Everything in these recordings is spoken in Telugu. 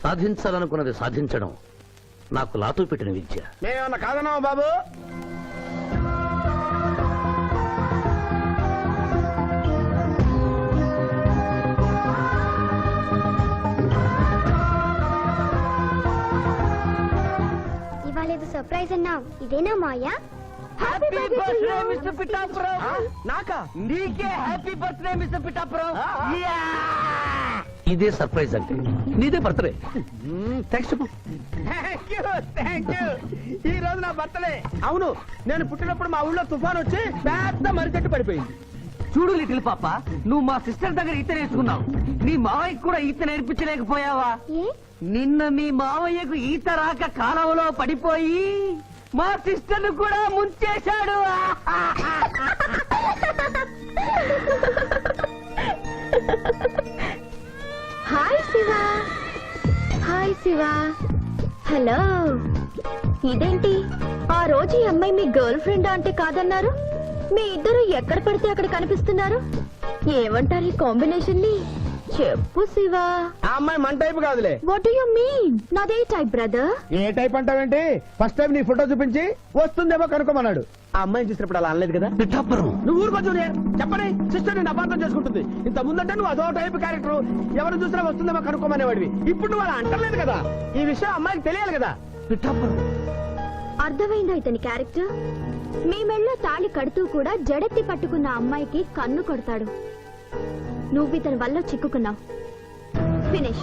సాధించాలనుకున్నది సాధించడం నాకు లాతూ పెట్టిన విద్య. మేమేమన్నా కాదన్నావా బాబు? ఇవాళ ఏదో సర్ప్రైజ్ అన్నావు, ఇదేనా Maya? Happy birthday mister Pithapuram. నాకా? నీకే హ్యాపీ బర్త్డే మిస్టర్ పిఠాపురం. ఇదే సర్ప్రైజ్ అంటే. నీదే బర్త్డే. థ్యాంక్స్. Thank you. ఈ రోజు నా బర్త్డే. అవును, నేను పుట్టినప్పుడు మా ఊళ్ళో తుఫాన్ వచ్చి పెద్ద మర్రి చెట్టు పడిపోయింది. చూడు లిటిల్ పాప, నువ్వు మా సిస్టర్ దగ్గర ఈత నేర్చుకున్నావు. నీ మావయ్యకు కూడా ఈత నేర్పించలేకపోయావా? నిన్న మీ మావయ్యకు ఈత రాక కాలంలో పడిపోయి మా సిస్టర్ కూడా ముంచేశాడు. Hi Shiva. Hi Shiva. Hello. ఇదేంటి ఆ రోజు ఈ అమ్మాయి మీ గర్ల్ ఫ్రెండ్ అంటే కాదన్నారు? మీ ఇద్దరు ఎక్కడ పడితే అక్కడ కనిపిస్తున్నారు. ఏమంటారు ఈ కాంబినేషన్ ని? చెప్పు శివ. ఆ అమ్మాయి మన టైప్ కాదులే. What do you mean? నాదే టైప్ బ్రదర్. ఏ టైప్ అంటావేంటి? ఫస్ట్ టైం నీ ఫోటో చూపించి వస్తుందేమో కనుక్కోమన్నాడు. ఆ అమ్మాయిని చూసినప్పుడు అలా అనలేదు కదా. పిఠాపురం, నువ్వు ఊరుకో జూనియర్. చెప్పని సిస్టర్ నేను అపార్థం చేసుకుంటుంది. ఇంత ముందంటే నువ్వు అదో టైప్ క్యారెక్టర్, ఎవరు చూసినా వస్తుందేమో కనుక్కోమనేవాడివి. ఇప్పుడు నువ్వు అలా అంటలేదు కదా. ఈ విషయం అమ్మాయికి తెలియాలి కదా. పిఠాపురం. అర్థమైందా ఇతని క్యారెక్టర్? మీ మెళ్ళో తాళి కడుతూ కూడా జడెత్తి పట్టుకున్న అమ్మాయికి కన్ను కొడతాడు. నువ్వు ఇతని వల్ల చిక్కుకున్నావు. ఫినిష్.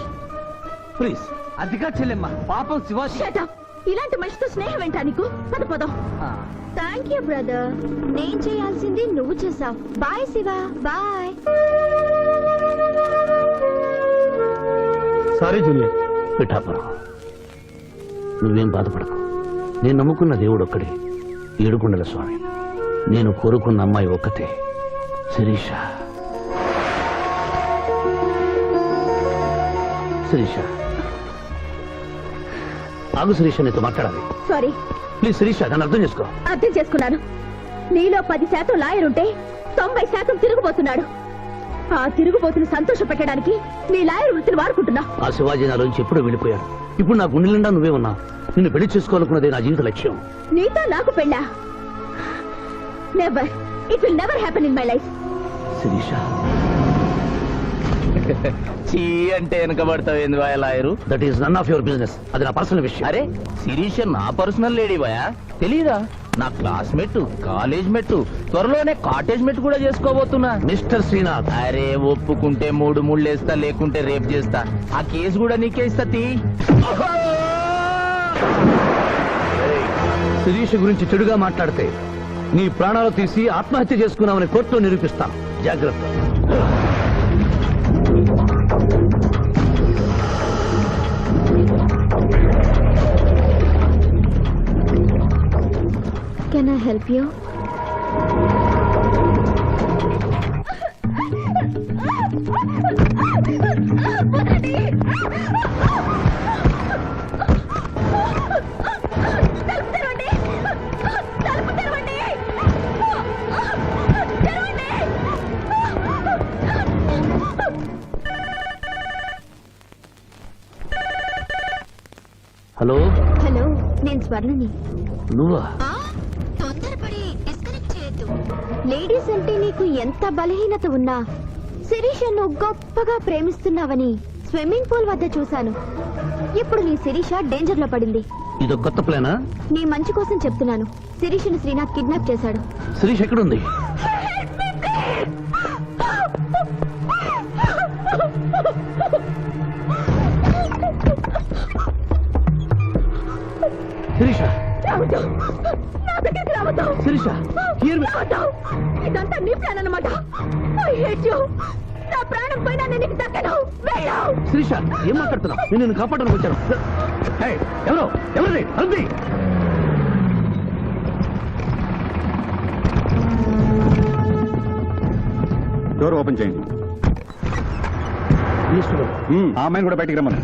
ప్లీజ్. అదిగా చెల్లెమ్మ, పాపం శివాజీ. Shut up. ఇలాంటి మనిషితో స్నేహం ఏంటా నీకు? పదం. Thank you brother. నేను చేయాల్సింది నువ్వు చేసావు. Bye Shiva. Bye. Sorry junior. Pithapuram, నువ్వేం బాధపడకు. నేను నమ్ముకున్న దేవుడు ఒక్కడే, ఏడుకొండల స్వామి. నేను కోరుకున్న అమ్మాయి ఒక్కతే, శిరీష. శిరీష, ఆగు శిరీష, నీతో మాట్లాడాలి. సారీ. ప్లీజ్ శిరీష, నన్ను అర్థం చేసుకో. అర్థం చేసుకున్నాను. నీలో 10% లాయర్ ఉంటే 90% తిరుగుబోతున్నాడు. ఆ తిరుగుబోతుని సంతోష పెట్టడానికి నీ లాయర్ వృత్తిని వాడుకుంటున్నా. ఆ శివాజీ నాలోంచి ఎప్పుడూ వెళ్ళిపోయాడు. ఇప్పుడు నా గుండె నిండా నువ్వే ఉన్నా. నిన్ను పెళ్లి చేసుకోవాలనుకున్నదే నా జీవిత లక్ష్యం. నీతో నాకు పెళ్ళా? Never. It will never happen in my life. Sirisha, చీ అంటే వెనకబడతావు lawyer? That is none of your business. అది నా పర్సనల్ విషయం. అరే శిరీష నా పర్సనల్ లేడీ బాయా, తెలీదా? నా క్లాస్మేట్, కాలేజ్ మెట్, త్వరలోనే కాటేజ్ మెట్ కూడా చేసుకోబోతున్నా. మిస్టర్ శ్రీనాథ్. అరే ఒప్పుకుంటే 3 ముళ్ళేస్తా, లేకుంటే రేప్ చేస్తా. ఆ కేసు కూడా నీకే ఇస్తా. శిరీష గురించి చెడుగా మాట్లాడితే నీ ప్రాణాలు తీసి ఆత్మహత్య చేసుకున్నామని కోర్టులో నిరూపిస్తాను. జాగ్రత్త. Can I help you? Hello. Hello, నేను స్వర్ణని. నువ్వా? తొందరపడి డిస్కనెక్ట్ చేయొద్దు. లేడీస్ అంటే నీకు ఎంత బలహీనత ఉన్నా శిరీష నువ్వు గొప్పగా ప్రేమిస్తున్నావని స్విమ్మింగ్ పూల్ వద్ద చూశాను. ఇప్పుడు నీ శిరీష డేంజర్ లో పడింది. ఇదో కొత్త ప్లానా? నీ మంచి కోసం చెప్తున్నాను. శిరీషను శ్రీనాథ్ కిడ్నాప్ చేశాడు. శిరీష్ ఎక్కడుంది? శిరీష, శిరీష, ఇదంతా నీ ప్లాన్ అన్నమాట. I hate you. నా ప్రాణం పోయినా నేను నీకు దక్కను. శిరీష, ఏం మాట్లాడుతున్నావు? నేను నిన్ను కాపాడడానికి వచ్చాను. ఎవరు? ఎవరిది? అంది. డోర్ ఓపెన్ చేయండి. ఆ అమ్మాయిని కూడా బయటికి రమ్మను.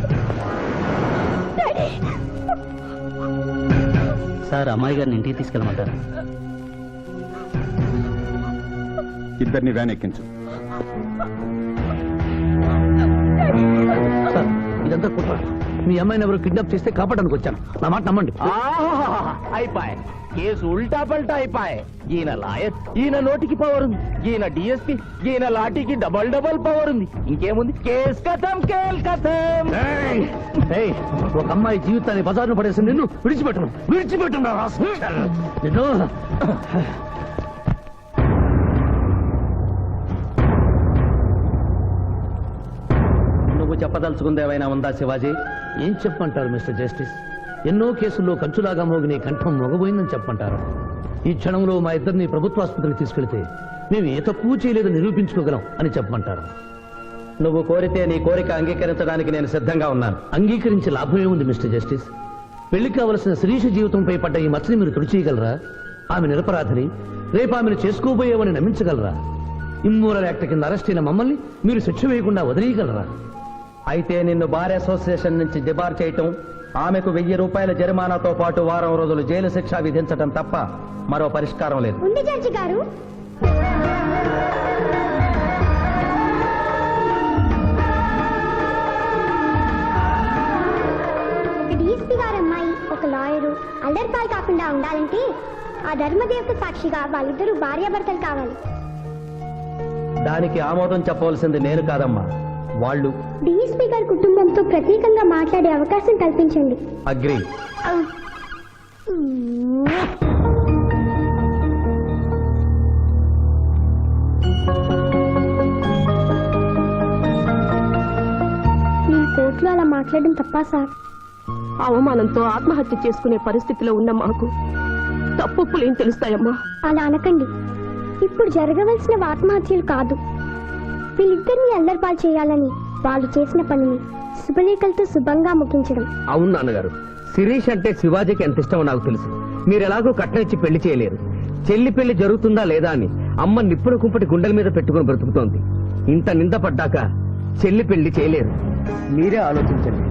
సార్, అమ్మాయి గారిని ఇంటికి తీసుకెళ్ళమంటారు. ఇద్దరిని వ్యాన్ ఎక్కించు. సార్, ఇదంతా కుట్ర. మీ అమ్మాయిని ఎవరు కిడ్నాప్ చేస్తే కాపాడడానికి వచ్చాను. నా మాట నమ్మండి. అయిపోయి కేసు ఉల్టా పల్టా అయిపోయి. ఈయన లాయర్, ఈయన నోటికి పవర్ ఉంది, ఈయన డిఎస్పీ, ఈయన లాఠీకి డబల్ పవర్ ఉంది. ఇంకేముంది, కేసు కథం కేల్ కథం. ఏయ్! ఏయ్! ఒక అమ్మాయి జీవితాన్ని బజార్ను పడేసి నిన్ను విడిచిపెట్టను నిన్ను. నువ్వు చెప్పదలుచుకుంది ఏమైనా ఉందా శివాజీ? ఏం చెప్పంటారు మిస్టర్ జస్టిస్? ఎన్నో కేసుల్లో కంచులాగా మోగిన కంఠం మొగబోయిందని చెప్పంటారు. ఈ క్షణంలో మా ఇద్దరిని ప్రభుత్వాసుపత్రికి తీసుకెళ్తే మేము ఏ తప్పు చేయలేదని నిరూపించుకోగలం అని చెప్పమంటారు. నువ్వు కోరితే నీ కోరిక అంగీకరించడానికి నేను సిద్ధంగా ఉన్నాను. అంగీకరించి లాభమే ఉంది మిస్టర్ జస్టిస్. పెళ్లికి కావలసిన శిరీష జీవితంపై పడ్డ ఈ మచ్చని మీరు తుడిచేయగలరా? ఆమె నిరపరాధిని, రేపు ఆమెను చేసుకోబోయేవని నమ్మించగలరా? ఇమ్మోరల్ యాక్ట్ కింద అరెస్ట్ అయిన మమ్మల్ని మీరు శిక్ష వేయకుండా వదిలేయగలరా? అయితే నిన్ను బార్ అసోసియేషన్ నుంచి డిబార్ చేయటం, ఆమెకు 1000 రూపాయల జరిమానాతో పాటు వారం రోజులు జైలు శిక్ష విధించటం తప్ప మరో పరిష్కారం లేదు. ఉంది జడ్జి గారు. ఒక డీఎస్పీ గారు అమ్మాయి, ఒక లాయరు అల్లరిపాలు కాకుండా ఉండాలంటే ఆ ధర్మదేవత సాక్షిగా వాళ్ళిద్దరూ భార్యాభర్తలు కావాలి. దానికి ఆమోదం చెప్పవలసింది నేను కాదమ్మా, వాళ్ళు. డీఎస్పీ గారి కుటుంబంతో ప్రత్యేకంగా మాట్లాడే అవకాశం కల్పించండి. అగ్రి. నేను కోర్టులో అలా మాట్లాడడం తప్పా సార్? అవమానంతో ఆత్మహత్య చేసుకునే పరిస్థితిలో ఉన్న మాకు తప్పులేం తెలుస్తాయమ్మా? అలా అనకండి. ఇప్పుడు జరగవలసిన ఆత్మహత్యలు కాదు, వీళ్ళిద్దరిని అల్లరిపాలు చేయాలని వాళ్ళు చేసిన పనిని శుభలేఖలతో శుభంగా ముగించడం. అవును నాన్నగారు, శిరీష్ అంటే శివాజీకి ఎంత ఇష్టమో నాకు తెలుసు. మీరు ఎలాగో కట్నమిచ్చి పెళ్లి చేయలేరు. చెల్లి పెళ్లి జరుగుతుందా లేదా అని అమ్మ నిప్పుడు కుంపటి గుండెల మీద పెట్టుకుని బ్రతుకుతోంది. ఇంత నింద పడ్డాక చెల్లి పెళ్లి చేయలేరు. మీరే ఆలోచించండి.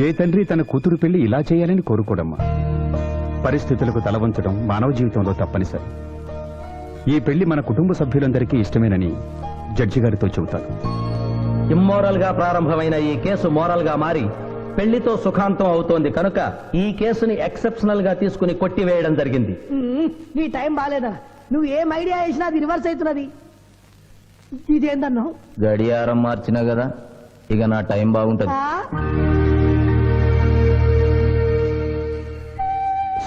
ఏ తండ్రి తన కూతురు పెళ్లి ఇలా చేయాలని కోరుకోడమ్మా. పరిస్థితులకు తలవంచడం మానవ జీవితంలో తప్పనిసరి. ఈ పెళ్లి మన కుటుంబ సభ్యులందరికీ ఇష్టమేనని జడ్జి గారితో చెబుతాను. ఇమ్మోరల్ గా ప్రారంభమైన ఈ కేసు మోరల్ గా మారి పెళ్లితో సుఖాంతం అవుతోంది కనుక ఈ కేసుని ఎక్సెప్షనల్ గా తీసుకుని కొట్టివేయడం జరిగింది. నీ టైం బాలేదా? నువ్వు ఏం ఐడియా వేసినా అది రివర్స్ అవుతున్నది. ఇదేందన్నావు? గడియారం మార్చినా కదా, ఇక నా టైం బాగుంటది.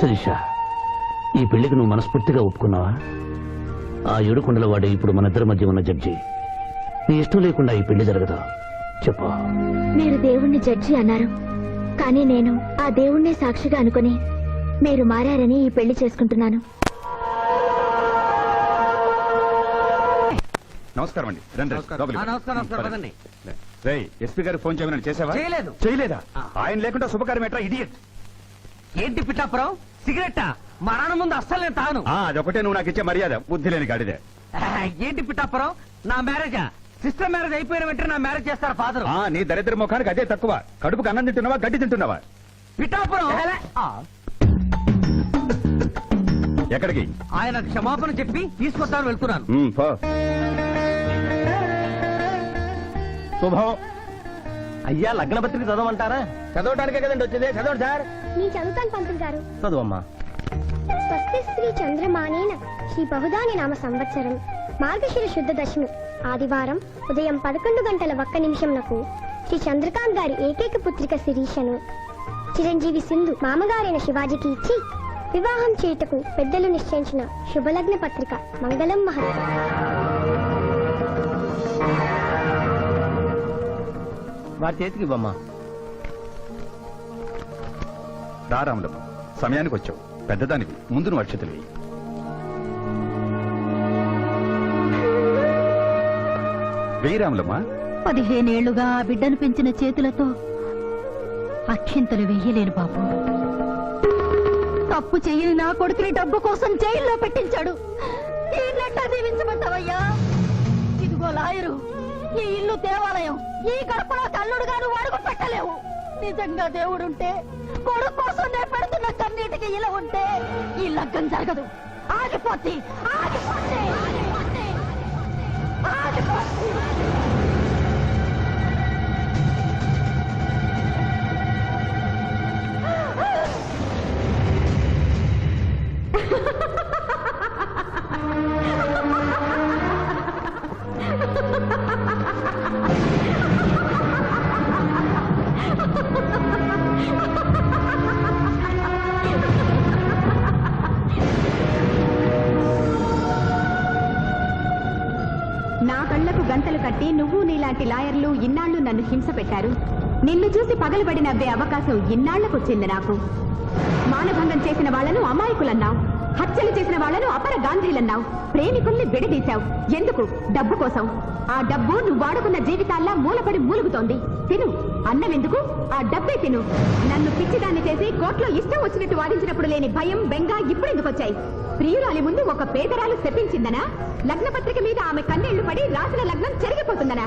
శిరీష, ఈ పెళ్లికి నువ్వు మనస్ఫూర్తిగా ఒప్పుకున్నావా? ఆ ఏడుకొండల వాడే ఇప్పుడు మన ఇద్దరి మధ్య ఉన్న జడ్జి. నీ ఇష్టం లేకుండా ఈ పెళ్లి జరగదా? చెప్పు. మీరు దేవుణ్ణి జడ్జి అన్నారు, కానీ నేను ఆ దేవుణ్ణే సాక్షిగా అనుకుని మీరు మారారని ఈ పెళ్లి చేసుకుంటున్నాను. నమస్కారం అండి. రండి, లోపలికి. నమస్కారం పదండి. రేయ్, ఎస్పీ గారు ఫోన్ చేయమని చేసావా? చేయలేదు. చేయలేదా? ఆయన లేకుండా శుభకార్యం ఎట్రా? ఇడియట్. ఏంటి పిఠాపురం, సిగరెట్టా? మా నాన్న ముందు అస్సలు నేను తాను. అదొకటే నువ్వు నాకు ఇచ్చే మర్యాద. బుద్ధి లేని గాడిదే. ఏంటి పిఠాపురం, నా మ్యారేజా? సిస్టర్ మ్యారేజ్ అయిపోయిన వెంటనే నా మ్యారేజ్ చేస్తారు ఫాదర్. నీ దరిద్ర ముఖానికి అదే తక్కువ. కడుపుకు అన్నం తింటున్నావా, గడ్డి తింటున్నావా? పిఠాపురం, ఎక్కడికి? ఆయన క్షమాపణ చెప్పి తీసుకొస్తాను, వెళ్తున్నాను. పో. శుభం. అయ్యా, లగ్న పత్రిక చదవమంటారా? చదవడానికే కదండి వచ్చేదే. చదవండి సార్. నేను చదువుతాను పంతులు గారు. చదువమ్మా. స్వస్తి శ్రీ చంద్రమానేన శ్రీ బహుదాని నామ సంవత్సరం మార్గశిర శుద్ధ దశమి ఆదివారం ఉదయం 11:01 శ్రీ చంద్రకాంత్ గారి ఏకైక పుత్రిక శిరీషను చిరంజీవి సింధు మామగారైన శివాజీకి ఇచ్చి వివాహం చేయుటకు పెద్దలు నిశ్చయించిన శుభలగ్న పత్రిక. మంగళం మహత్. వారి చేతికి ఇవ్వమ్మా. రారాములమ్మ, సమయానికి వచ్చావు. పెద్దదానివి, ముందు నువ్వు అక్షతలు వేయి. వేయి రాములమ్మ. 15 ఏళ్లుగా ఆ బిడ్డను పెంచిన చేతులతో అక్షింతలు వెయ్యలేను బాబు. తప్పు చేయని నా కొడుకుని డబ్బు కోసం జైల్లో పెట్టించాడు. ఈ లెటర్ దీవించమంటావయ్యా? ఇదిగో లాయరు, ఈ ఇల్లు దేవాలయం, ఈ గడపలో కల్లుడుగా నువ్వు అడుగు పెట్టలేవు. నిజంగా దేవుడుంటే, కొడుకు కోసం నేను పెడుతున్న కన్నీటికి ఇలా ఉంటే ఈ లగ్గం జరగదు. ఆగిపోద్ది ఆగిపోద్ది ఆగిపోద్ది. నా కళ్లకు గంతలు కట్టి నువ్వు నీలాంటి లాయర్లు ఇన్నాళ్లు నన్ను హింస పెట్టారు. నిన్ను చూసి పగలబడి నవ్వే అవకాశం ఇన్నాళ్లకొచ్చింది నాకు. మానభంగం చేసిన వాళ్లను అమాయకులన్నావు, హత్యలు చేసిన వాళ్లను అపర గాంధీలన్నావు, ప్రేమికుల్ని విడదీశావు. ఎందుకు? డబ్బు కోసం. ఆ డబ్బు నువ్వు వాడుకున్న జీవితాల్లా మూలపడి మూలుగుతోంది. తిను. అన్నమెందుకు? ఆ డబ్బే తిను. నన్ను పిచ్చిదాన్ని చేసి కోర్టులో ఇష్టం వచ్చినట్టు వాదించినప్పుడు లేని భయం, బెంగ ఇప్పుడెందుకు వచ్చాయి? ప్రియురాలి ముందు ఒక పేదరాలు శపించిందనా? లగ్నపత్రిక మీద ఆమె కన్నీళ్లు పడి రాసిన లగ్నం చెరిగిపోతుందనా?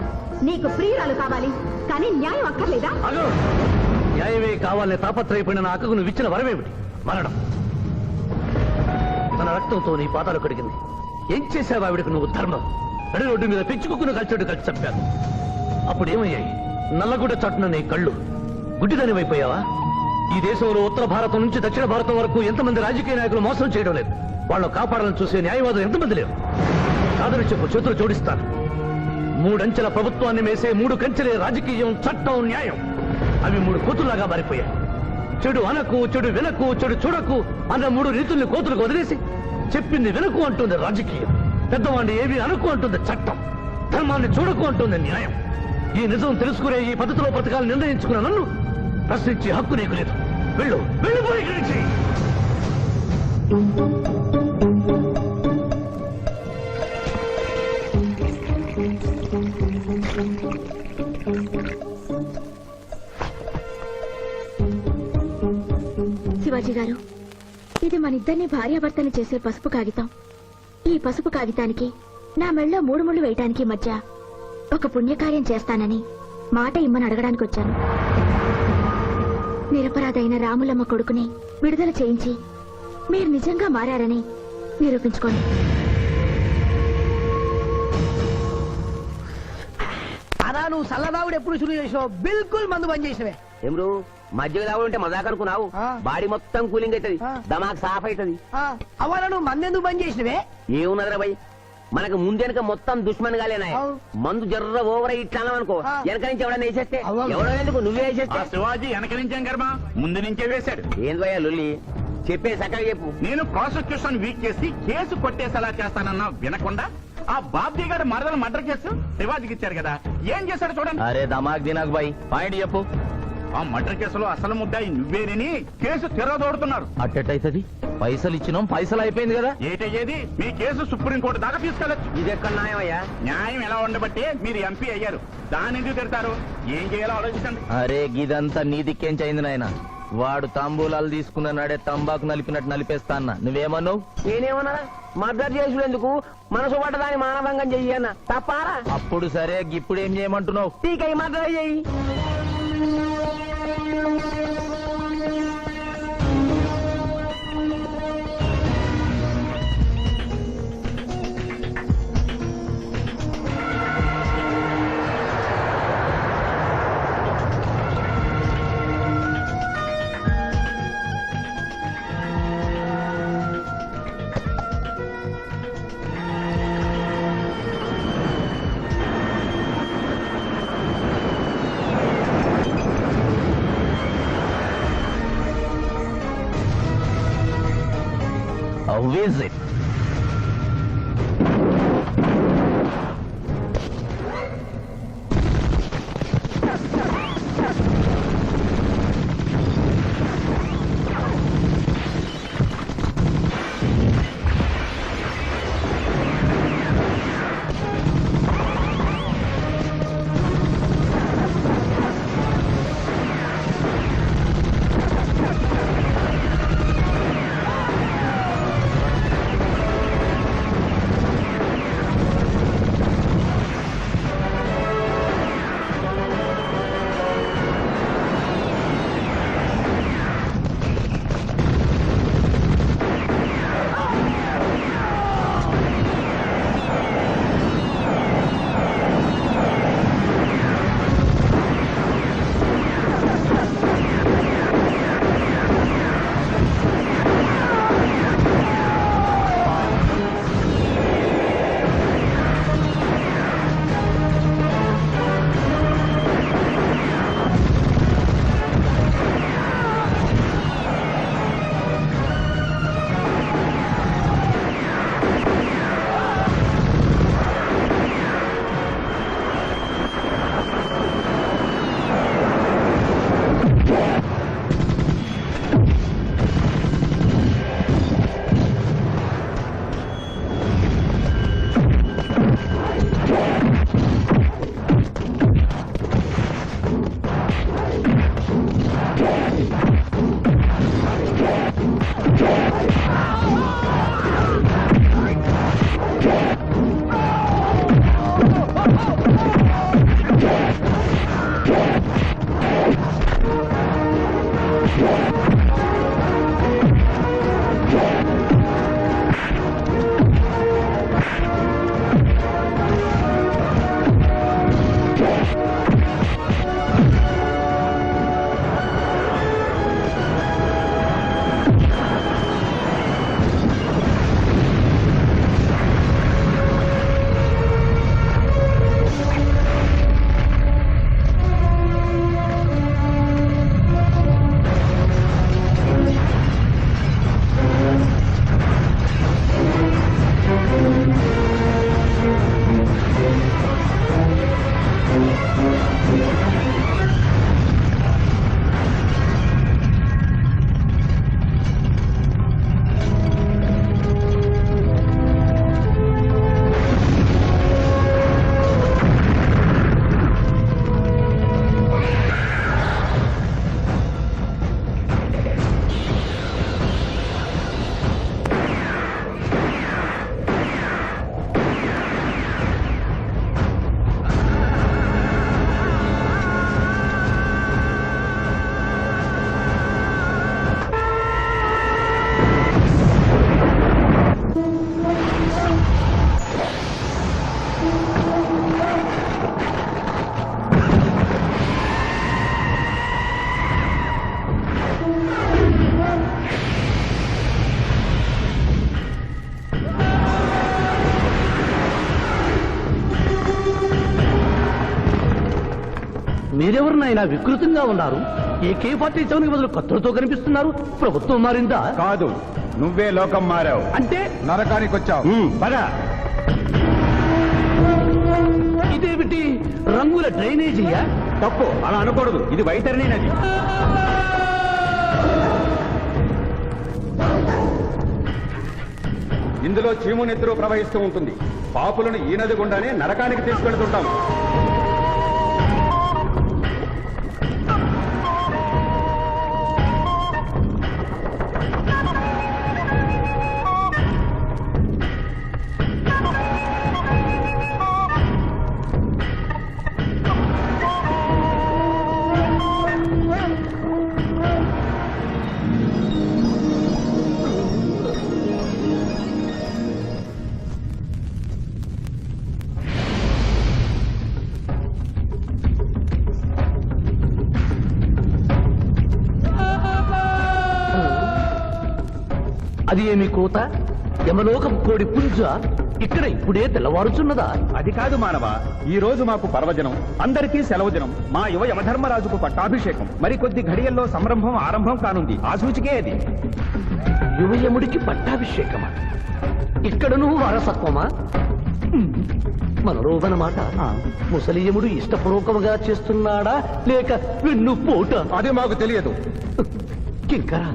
నీకు ప్రియురాలు కావాలి, కానీ న్యాయం అక్కర్లేదా? అగో, న్యాయమే కావాలని తాపత్రయపడిన నా అక్కకు నువ్వు ఇచ్చిన వరమేమిటి? మరణం. తన రక్తంతో నీ పాదాలు కడిగింది. ఏం చేశావు ఆవిడకు నువ్వు? ధర్మం. నడి రోడ్డు మీద పెంచుకుని కలిసేట్టు కలిసి చంపాను. అప్పుడు ఏమయ్యాయి? నల్లగుడ్డ చాటున నీ కళ్ళు. గుడ్డిదాని వైపోయావా? ఈ దేశంలో ఉత్తర భారతం నుంచి దక్షిణ భారతం వరకు ఎంతమంది రాజకీయ నాయకులు మోసం చేయడం లేదు? వాళ్ళు కాపాడాలని చూసే న్యాయవాదులు ఎంతమంది లేరు? కాదని చెప్పు, చేతులు జోడిస్తాను. 3 అంచెల ప్రభుత్వాన్ని మేసే 3 కంచెలే రాజకీయం, చట్టం, న్యాయం. అవి 3 కోతుల్లాగా మారిపోయాయి. చెడు అనకు, చెడు వినకు, చెడు చూడకు అన్న 3 రీతుల్ని కోతులకు వదిలేసి చెప్పింది వినకు అంటుంది రాజకీయం. పెద్దవాడిని ఏవి అనుకు అంటుంది చట్టం. ధర్మాన్ని చూడకు అంటుంది న్యాయం. ఈ నిజం తెలుసుకునే ఈ పద్ధతిలో బ్రతకాలను నిర్ణయించుకున్న నన్ను ప్రశ్నించే హక్కు నీకు లేదు. వెళ్ళు, వెళ్ళిపోయి ఇక్కడి నుంచి. శివాజీ గారు, ఇది మనిద్దరిని భార్యాభర్తని చేసే పసుపు కాగితం. ఈ పసుపు కాగితానికి నా మెళ్ళో 3 ముళ్ళు వేయటానికి మధ్య ఒక పుణ్యకార్యం చేస్తానని మాట ఇమ్మని అడగడానికి వచ్చాను. నిరపరాధైన రాములమ్మ కొడుకుని విడుదల చేయించి మీరు నిజంగా మారారని నిరూపించుకోండి. అలా నువ్వు సల్లదావుడు ఎప్పుడు శురు చేసావు? బిల్కుల్ మందు బంద్ చేసినవే. ఏమ్రు మధ్యలో దావుడు ఉంటే మజాక్ అనుకున్నావు? ఆ. బాడీ మొత్తం కూలింగ్ అవుతుంది, ఆ. దమాక్ సాఫ్ అవుతుంది. అవ్వాలా నువ్వు మందెందుకు బంద్ చేసినవే? ఏమున్నదిరా భయ్, మనకు ముందెనక మొత్తం దుష్మన్ గాలేనా? అవు. మందు జర్ర ఓవర్ ఇట్లా అనుకో, ఆ. వెనక నుంచి ఎవడన్నా వేసేస్తే అవ్వ. ఎవడో ఎందుకు నువ్వే వేసేస్తే శివాజీ వెనక నుంచేం కర్మ, ముందు నుంచే వేశాడు. ఏంది భయ్యా లొల్లి? చెప్పే సక్కగా చెప్పు. నేను ప్రాసిక్యూషన్ వీక్ చేసి కేసు కొట్టేసేలా చేస్తానన్నా వినకుండా ఆ బాబ్జీ గారి మరదల మర్డర్ కేసు శివాజీకి ఇచ్చారు కదా, ఏం చేశాడు చూడండి. అరే దమాక్ దినాక్ బాయ్, పాయింట్ చెప్పు. ఆ మర్డర్ కేసులో అసలు ముద్దాయి నువ్వేనని కేసు తిరగదోడుతున్నారు. అట్టయితది పైసలు ఇచ్చినాం, పైసలు అయిపోయింది కదా. ఏటయ్యేది, మీ కేసు సుప్రీంకోర్టు దాకా తీసుకెళ్లొచ్చు. ఇది ఎక్కడ న్యాయమయ్యా? న్యాయం ఎలా ఉండబట్టే మీరు ఎంపీ అయ్యారు, దాన్ని ఎందుకు తిడతారు? ఏం చేయాలో ఆలోచించండి. అరే గిదంతా నీ దిక్కేంచైంది నాయన. వాడు తాంబూలాలు తీసుకున్న నాడే తంబాకు నలిపినట్టు నలిపేస్తా అన్న. నువ్వేమన్నావు? నేనేమన్నా? మర్డర్ చేసుడెందుకు, మనసు పడ్డదాన్ని మానభంగం చెయ్యి అన్న. తప్పారా? అప్పుడు సరే, ఇప్పుడు ఏం చేయమంటున్నావు? టీకై మర్డర్ చెయ్యి. How is it? మీరెవరినైనా వికృతంగా ఉన్నారు. AK-47 బదులు కత్తులతో కనిపిస్తున్నారు. ప్రభుత్వం మారిందా? కాదు, నువ్వే లోకం మారావు. అంటే నరకానికి వచ్చావు. పద. ఇదేమిటి రంగుల డ్రైనేజీయా? తప్పు, అలా అనకూడదు. ఇది వైతరణి నది. ఇందులో చీము నెత్తురు ప్రవహిస్తూ ఉంటుంది. పాపులను ఈ నది గుండానే నరకానికి తీసుకెళ్తుంటాం. అది ఏమి కోత? యమలోకం కోడి పుంజ ఇక్కడ ఇప్పుడే తెల్లవారుచున్నదా? అది కాదు మానవ, ఈ రోజు మాకు పర్వదినం, అందరికీ సెలవు దినం. మా యువ యమధర్మరాజుకు పట్టాభిషేకం. మరి కొద్ది ఘడియల్లో సంరంభం ఆరంభం కానుంది. ఆ సూచికే అది. యువయముడికి పట్టాభిషేకమా? ఇక్కడను వారసత్వమా? మనరోగనమాట. ముసలియముడు ఇష్టపూర్వకముగా చేస్తున్నాడా లేక వెన్ను పోట? అది మాకు తెలియదు. కింకరా,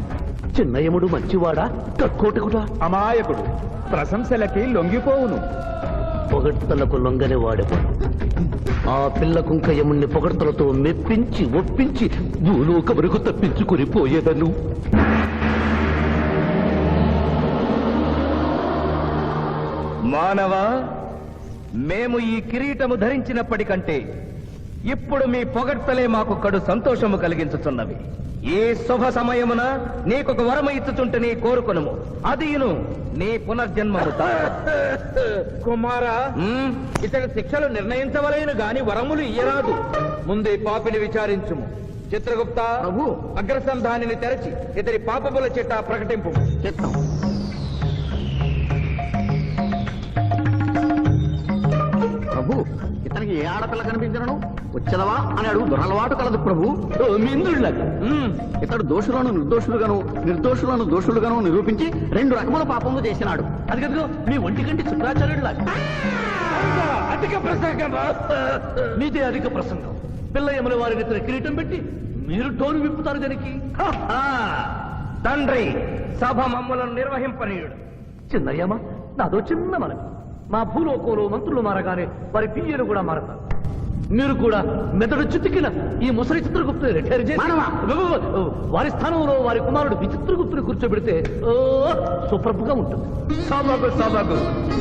చిన్నయముడు మంచివాడా కక్కోటకుడా? అమాయకుడు, ప్రశంసలకి లొంగిపోవును. పొగడ్తలకు లొంగని వాడెవడు? ఆ పిల్ల కుంకయముణ్ణి పొగడ్తలతో మెప్పించి ఒప్పించి భూలోక వరకు తప్పించుకుని పోయేదను. మానవ, మేము ఈ కిరీటము ధరించినప్పటికంటే ఇప్పుడు మీ పొగడ్తలే మాకు కడు సంతోషము కలిగించుతున్నవి. ఈ శుభ సమయమున నీకొక వరము ఇచ్చుచుంటే కోరుకొనుము. అదియును నీ పునర్జన్మము. కుమారా, ఇతడి శిక్షలు నిర్ణయించవలేను గాని వరములు ఇయ్యరాదు. ముందు ఈ పాపిని విచారించుము. చిత్రగుప్త ప్రభు, అగ్రసంధానిని తెరచి ఇతడి పాపముల చిట్టా ప్రకటింపు. చిత్తం. ప్రభు, ఇతనికి ఏ ఆడపిల్ల కనిపించను వచ్చదవా అని అడుగు దురలవాటు కలదు ప్రభు. మింద్రుళ్ళగా ఇతడు దోషులను నిర్దోషులుగాను నిర్దోషులను దోషులుగాను నిరూపించి 2 రకముల పాపములు చేసినాడు. అది కదుగో మీ ఒంటి కంటి శుక్రాచార్యుడులా. అధిక ప్రసంగం. మీదే అధిక ప్రసంగం. పిల్లయముల వారిని ఇతర కిరీటం పెట్టి మీరు టోను విప్పుతారు దానికి. తండ్రి, సభ మమ్మలను నిర్వహింపనీయుడు. చిన్నయ్యమ్మ, నాదో చిన్న మనవి. మా భూలోకంలో మంత్రులు మారగానే వారి పియ్యలు కూడా మారతారు. మీరు కూడా మెదడు చితికిన ఈ ముసలి చిత్రగుప్తుని రిటైర్ చేసి వారి స్థానంలో వారి కుమారుడు విచిత్రగుప్తుని కూర్చోబెడితే సుప్రభుగా ఉంటుంది. సభకు సభకు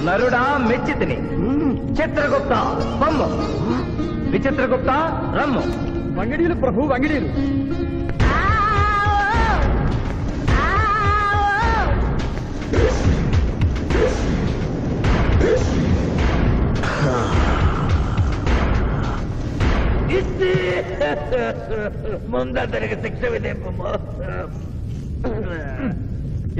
నరుడా మెచ్చితిని. చిత్రగుప్త బొమ్మ, విచిత్రగుప్త రమ్ము. వంగిడీలు ప్రభు, వంగిడీలు. ముందరికి శిక్ష విధింపము.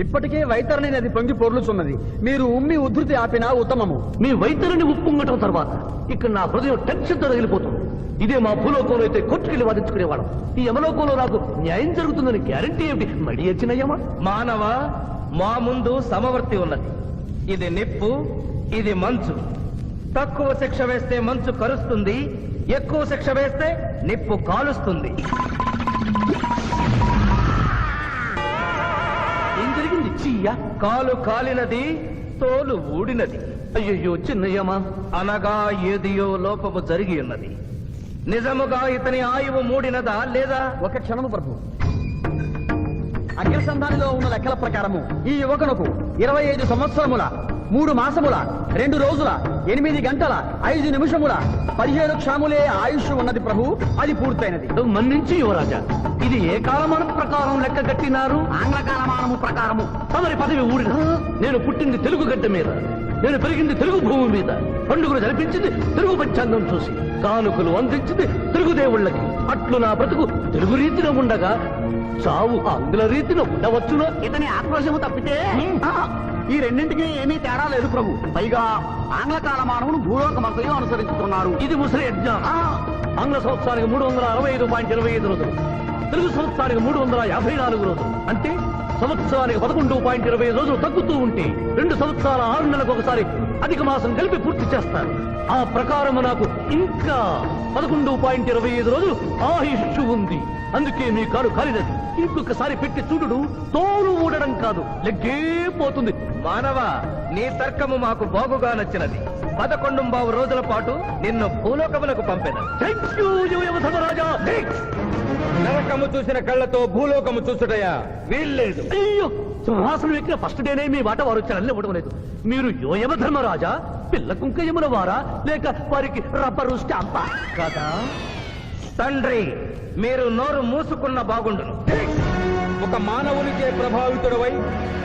ఇప్పటికే వైతరణి నది పొంగి పొర్లుచున్నది. మీరు ఉమ్మి ఉద్ధృతి ఆపినా ఉత్తమము. మీ వైద్యుని ఉప్పొంగటం తర్వాత ఇక్కడ నా హృదయం టెన్షన్తో రగిలిపోతుంది. ఇదే మా భూలోకంలో అయితే కోర్టుకెళ్ళి వాదించుకునేవాళ్ళం. ఈ యమలోకంలో నాకు న్యాయం జరుగుతుందని గ్యారంటీ ఏమిటి? మడి వచ్చినయ్యమా? మానవ, మా ముందు సమవర్తి ఉన్నది. ఇది నిప్పు, ఇది మంచు. తక్కువ శిక్ష వేస్తే మంచు కరుస్తుంది, ఎక్కువ శిక్ష వేస్తే నిప్పు కాలుస్తుంది. ఏం జరిగింది? చీయ కాలు కాలినది, తోలు ఊడినది. అయ్యయ్యో చిన్నయ్యమా, అనగా ఏదియో లోపము జరిగి ఉన్నది. నిజముగా ఇతని ఆయువు మూడినదా లేదా? ఒక క్షణము ప్రభు. అగ్రసంధానిలో ఉన్న లెక్కల ప్రకారము ఈ యువకునకు 25 సంవత్సరముల 3 మాసముల 2 రోజుల 8 గంటల 5 నిమిషముల 17 క్షణములే ఆయుష్ ఉన్నది ప్రభు. అది పూర్తయినది. మన్నించి యువరాజా, ఇది ఏ కాలమానం ప్రకారం లెక్క కట్టినారు? ఆంగ్ల కాలమానము ప్రకారము. తమరి పదవి ఊడిన. నేను పుట్టింది తెలుగు గడ్డ మీద, నేను పెరిగింది తెలుగు భూమి మీద, పండుగలు జరిపించింది తెలుగు పంచాంగం చూసి, కానుకలు అందించింది తెలుగు దేవుళ్ళకి. అట్లు నా బ్రతుకు తెలుగు రీతిలో ఉండగా చావు ఆంగ్ల రీతిలో ఉండవచ్చునో? ఇతని ఆక్రోశము తప్పితే ఈ రెండింటికి ఏమీ తేడా లేదు ప్రభు. పైగా ఆంగ్ల కాలమానమును భూలోక మంత్రులు అనుసరిస్తున్నారు. ఇది ముసలి యజ్ఞం. ఆంగ్ల సంవత్సరానికి 365.25 రోజులు, తెలుగు సంవత్సరానికి 354 రోజులు. అంటే సంవత్సరానికి 11.25 రోజులు తగ్గుతూ ఉంటే 2 సంవత్సరాల 6 నెలలకు ఒకసారి అధిక మాసం కలిపి పూర్తి చేస్తారు. ఆ ప్రకారం నాకు ఇంకా 11.25 రోజులు ఆయుష్షు ఉంది. అందుకే మీ కారు కాలినది. ఇంకొకసారి పెట్టి చూడు, తోలు ఊడడం కాదు, లెగ్గే పోతుంది. మానవ, నీ తర్కము మాకు బాగుగా నచ్చినది. 11 రోజుల పాటు నిన్ను భూలోకములకు పంపెద. ధర్మరాజా, నరకము చూసిన కళ్ళతో భూలోకము చూసుటయా వీల్లేదు. అయ్యో, సింహాసనం ఎక్కిన ఫస్ట్ డేనే మీ మాట వారు వచ్చారని ఇవ్వడం లేదు. మీరు యోయమ ధర్మరాజా, పిల్ల కుంక యమున వారా, లేక వారికి రబ్బరు స్టాంపా కదా? తండ్రి, మీరు నోరు మూసుకున్న బాగుండును. ఒక మానవునికే ప్రభావితుడవై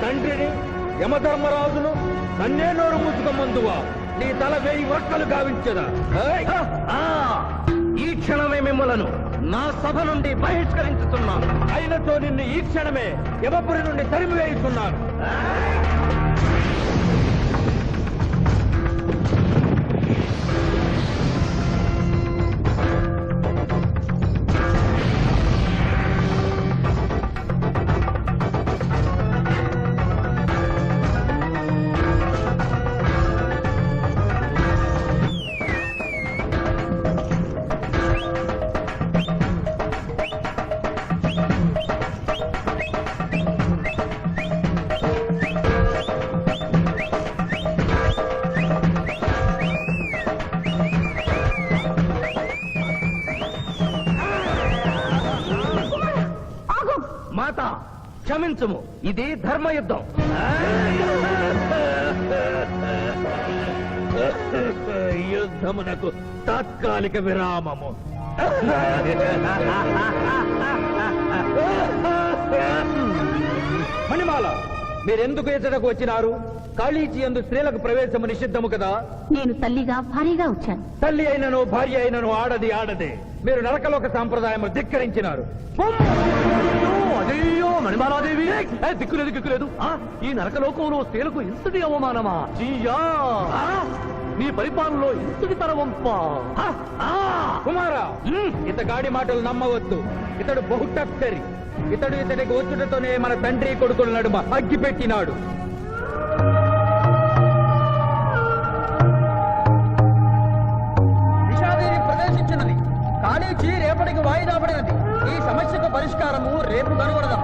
తండ్రిని, యమధర్మరాజును నన్నే నోరు మూసుకమందువా? నీ తల 1000 వక్కలు గావించదా? ఈ క్షణమే మిమ్మలను నా సభ నుండి బహిష్కరించుతున్నాను. అయినతో నిన్ను ఈ క్షణమే యమపురి నుండి తరిమివేయుతున్నాను. మాత, క్షమించుము, ఇది ధర్మయుద్ధం. యుద్ధమునకు తాత్కాలిక విరామము. మణిమాల, మీరెందుకు ఎచ్చటకు వచ్చినారు? కాళీచి యందు స్త్రీలకు ప్రవేశము నిషిద్ధము కదా? నేను తల్లిగా భారీగా వచ్చాను. తల్లి అయినను భార్య అయినను ఆడది ఆడదే. మీరు నరకలోక సాంప్రదాయము ధిక్కరించినారు. అయ్యో మణిమాలాదేవి, దిక్కులేదు. ఈ నరకలోకంలో స్త్రీలకు ఇంతటి అవమానమా? చీయా, నీ పరిపాలనలో ఇంతటి తరవంపా? కుమారా, ఇతగాడి మాటలు నమ్మవద్దు. ఇతడు బహుటక్కరి. ఇతడికి వచ్చుటతోనే మన తండ్రి కొడుకుల నడుమ అగ్గి పెట్టినాడు. విషాదేవి ప్రవేశించినది. కాళీచి రేపటికి వాయిదా పడినది. ఈ సమస్యకు పరిష్కారము రేపు కనుగొడదాం.